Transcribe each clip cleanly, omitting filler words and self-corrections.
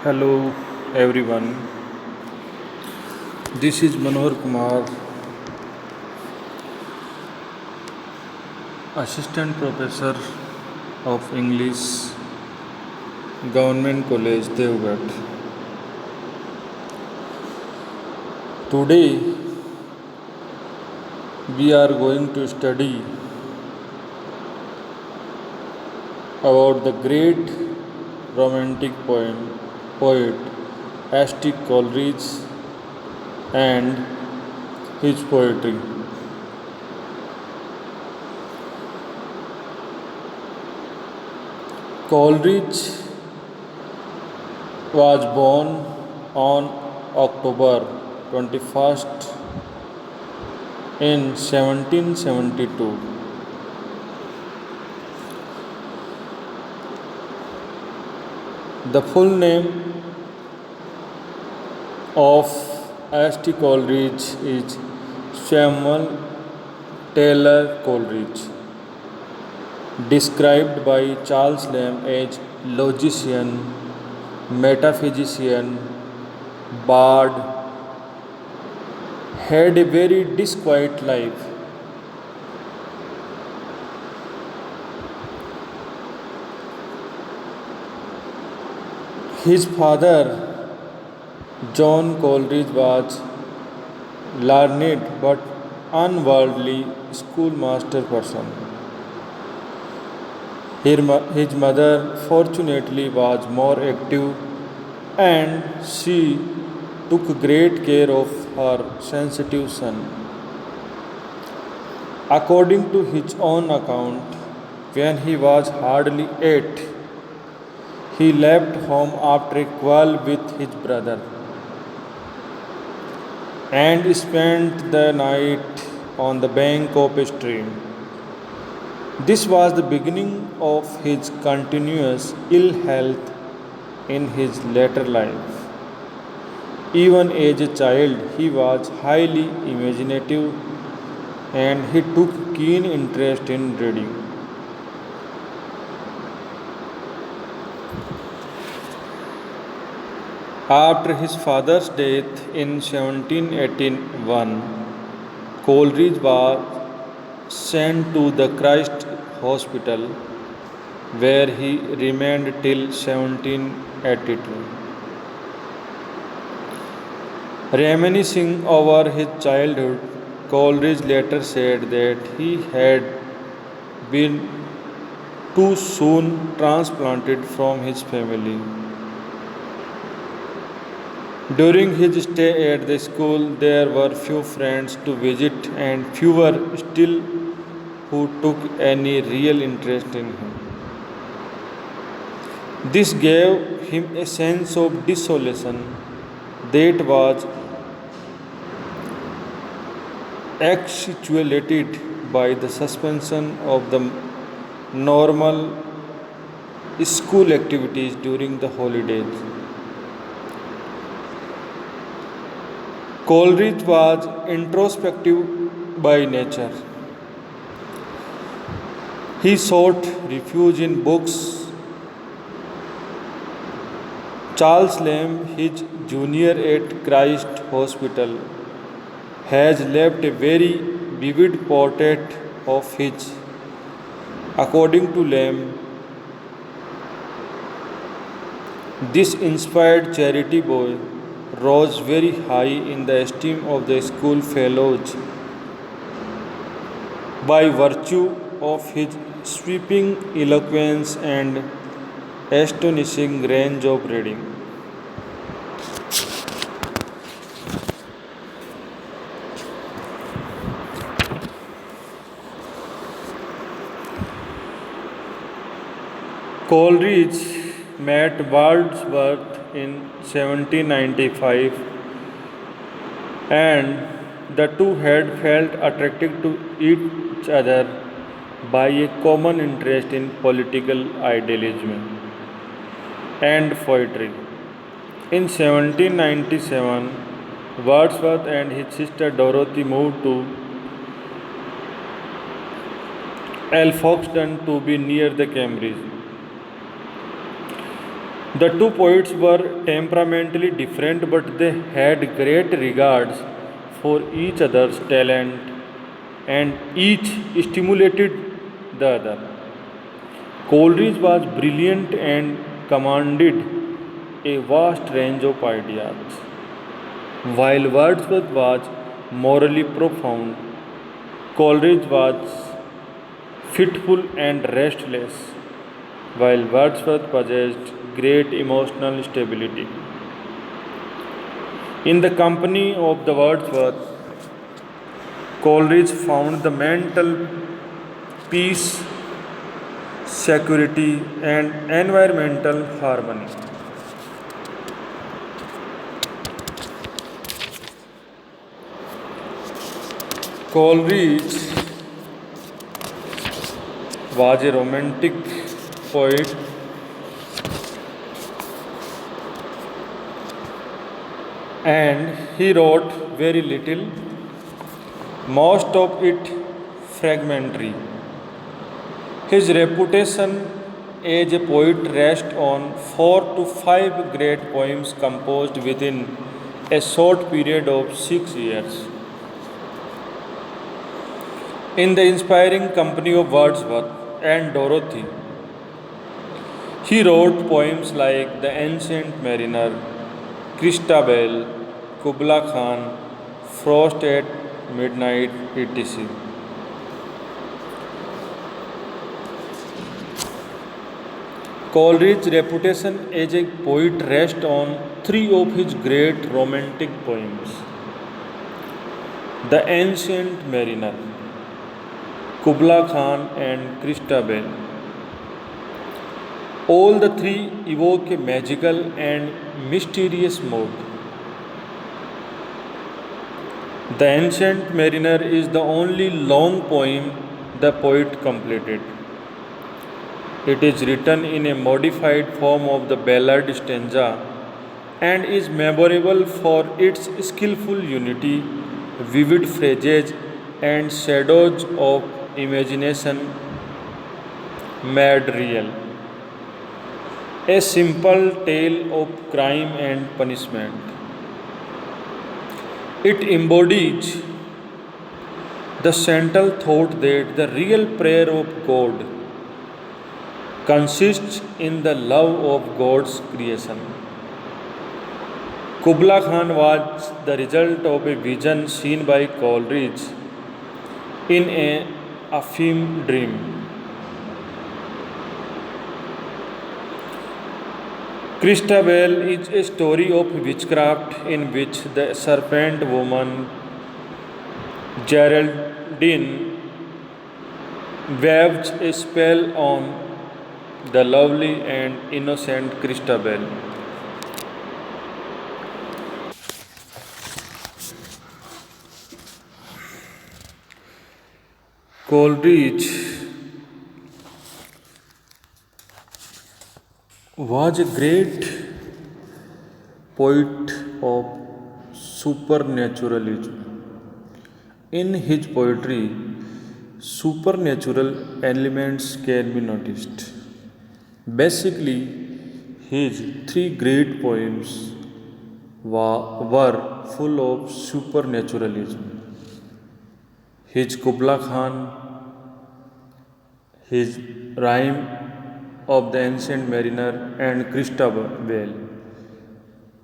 Hello everyone, this is Manohar Kumar, Assistant Professor of English, Government College, Devgat. Today we are going to study about the great romantic poet Ashtik Coleridge and his poetry. Coleridge was born on October 21st in 1772. The full name of Ashton Coleridge is Samuel Taylor Coleridge, described by Charles Lamb as logician, metaphysician, bard, had a very disquiet life. His father, John Coleridge, was learned but unworldly schoolmaster person. His mother, fortunately, was more active and she took great care of her sensitive son. According to his own account, when he was hardly 8, he left home after a quarrel with his brother and spent the night on the bank of a stream. This was the beginning of his continuous ill health in his later life. Even as a child, he was highly imaginative and he took keen interest in reading. After his father's death in 1781, Coleridge was sent to the Christ Hospital where he remained till 1782. Reminiscing over his childhood, Coleridge later said that he had been too soon transplanted from his family. During his stay at the school, there were few friends to visit and fewer still who took any real interest in him. This gave him a sense of desolation that was accentuated by the suspension of the normal school activities during the holidays. Coleridge was introspective by nature. He sought refuge in books. Charles Lamb, his junior at Christ Hospital, has left a very vivid portrait of his. According to Lamb, this inspired charity boy rose very high in the esteem of the school fellows by virtue of his sweeping eloquence and astonishing range of reading. Coleridge met Wordsworth in 1795 and the two had felt attracted to each other by a common interest in political idealism and poetry. In 1797, Wordsworth and his sister Dorothy moved to Alfoxden to be near the Cambridge. The two poets were temperamentally different, but they had great regards for each other's talent and each stimulated the other. Coleridge was brilliant and commanded a vast range of ideas, while Wordsworth was morally profound. Coleridge was fitful and restless, while Wordsworth possessed great emotional stability. In the company of the Wordsworth, Coleridge found the mental peace, security, and environmental harmony. Coleridge was a romantic poet and he wrote very little, most of it fragmentary. His reputation as a poet rests on 4 to 5 great poems composed within a short period of 6 years. In the inspiring company of Wordsworth and Dorothy, he wrote poems like The Ancient Mariner, Christabel, Kubla Khan, Frost at Midnight, etc. Coleridge's reputation as a poet rests on three of his great romantic poems: The Ancient Mariner, Kubla Khan, and Christabel. All the three evoke a magical and mysterious mood. The Ancient Mariner is the only long poem the poet completed. It is written in a modified form of the ballad stanza and is memorable for its skillful unity, vivid phrases, and shadows of imagination made real. A simple tale of crime and punishment. It embodies the central thought that the real prayer of God consists in the love of God's creation. Kubla Khan was the result of a vision seen by Coleridge in a Afim dream. Christabel is a story of witchcraft in which the serpent woman Geraldine waves a spell on the lovely and innocent Christabel. Coleridge was a great poet of supernaturalism. In his poetry, supernatural elements can be noticed. Basically, his three great poems were full of supernaturalism. His Kubla Khan, his rhyme of the Ancient Mariner, and Christabel.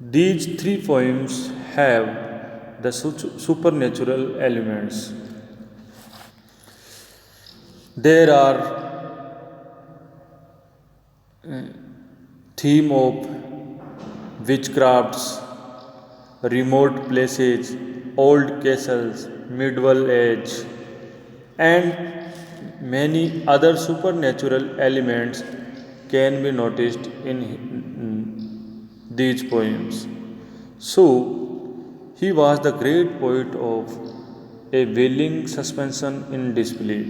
These three poems have the supernatural elements. There are theme of witchcrafts, remote places, old castles, medieval age, and many other supernatural elements can be noticed in these poems. So, he was the great poet of a willing suspension in disbelief.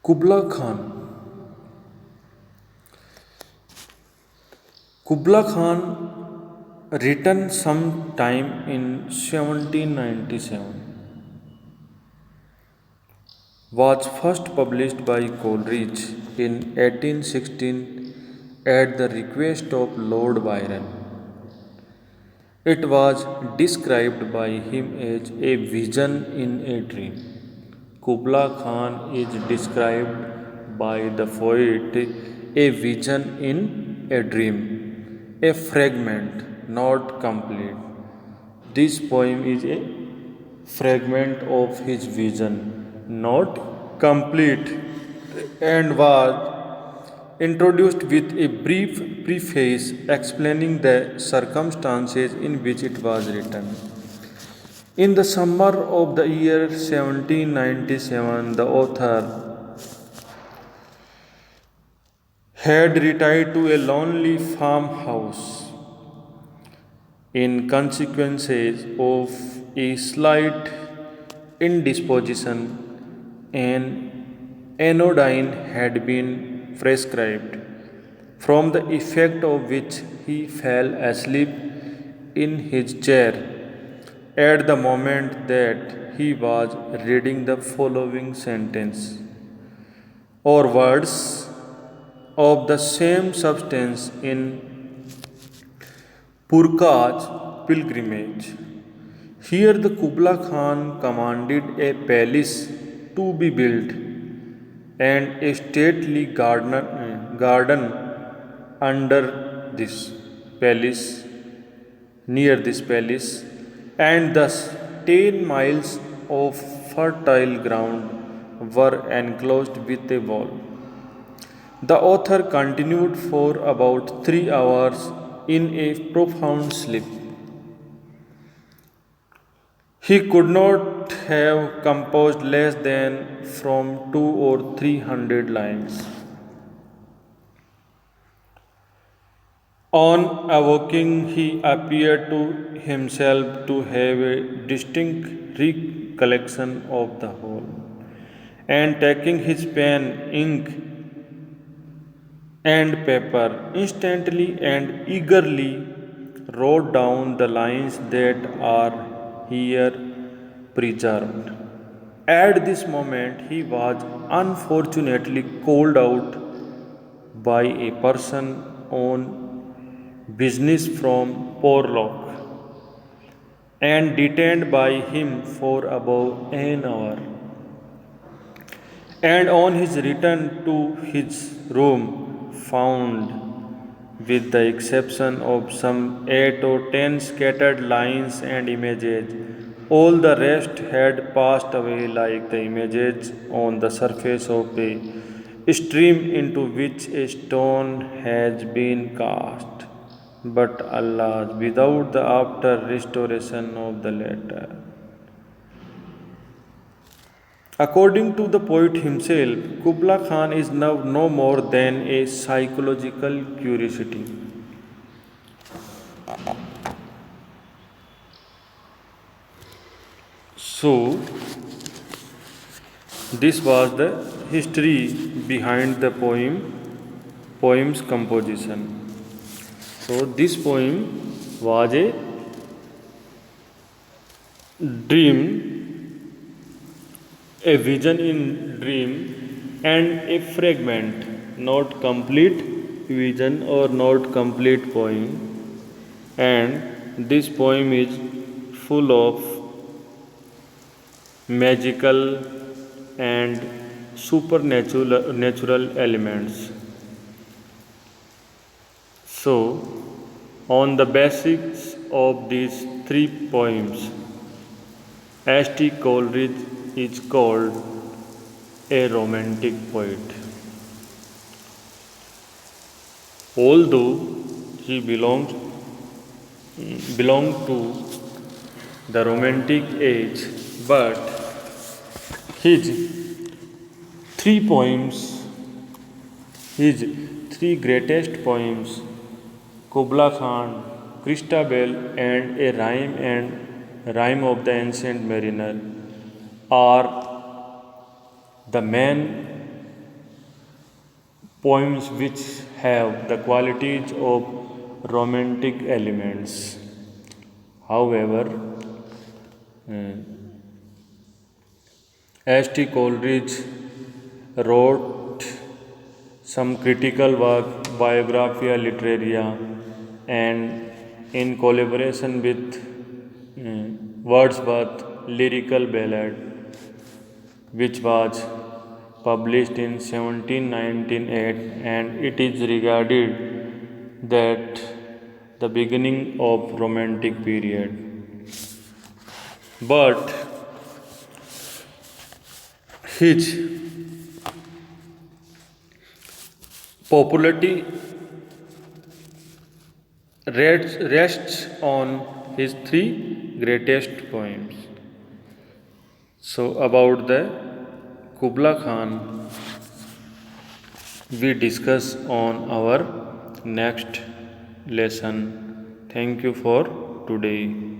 Kubla Khan. Kubla Khan, written sometime in 1797, was first published by Coleridge in 1816 at the request of Lord Byron. It was described by him as a vision in a dream. Kubla Khan is described by the poet a vision in a dream, a fragment, not complete. This poem is a fragment of his vision, not complete, and was introduced with a brief preface explaining the circumstances in which it was written. In the summer of the year 1797, the author had retired to a lonely farmhouse in consequence of a slight indisposition. An anodyne had been prescribed, from the effect of which he fell asleep in his chair at the moment that he was reading the following sentence or words of the same substance in Purka's pilgrimage. Here the Kubla Khan commanded a palace to be built and a stately garden under this palace, near this palace, and thus 10 miles of fertile ground were enclosed with a wall. The author continued for about 3 hours in a profound sleep. He could not have composed less than from 200 or 300 lines. On awaking, he appeared to himself to have a distinct recollection of the whole, and taking his pen, ink, and paper, instantly and eagerly wrote down the lines that are here preserved. At this moment, he was unfortunately called out by a person on business from Porlock and detained by him for about an hour. And on his return to his room, found, with the exception of some 8 or 10 scattered lines and images, all the rest had passed away like the images on the surface of a stream into which a stone has been cast, but alas, without the after restoration of the latter. According to the poet himself, Kubla Khan is now no more than a psychological curiosity. So, this was the history behind the poem's composition. So, this poem was a dream, a vision in dream, and a fragment, not complete vision or not complete poem. And this poem is full of magical and supernatural natural elements. So, on the basis of these three poems, S.T. Coleridge is called a romantic poet. Although he belonged to the romantic age, but his three poems, his three greatest poems, Kubla Khan, Christabel, and Rhyme of the Ancient Mariner, are the main poems which have the qualities of romantic elements. However, S.T. Coleridge wrote some critical work, Biographia Literaria, and in collaboration with Wordsworth, Lyrical Ballad, which was published in 1798, and it is regarded that the beginning of romantic period. But his popularity rests on his three greatest poems. So about the Kubla Khan we discuss on our next lesson. Thank you for today.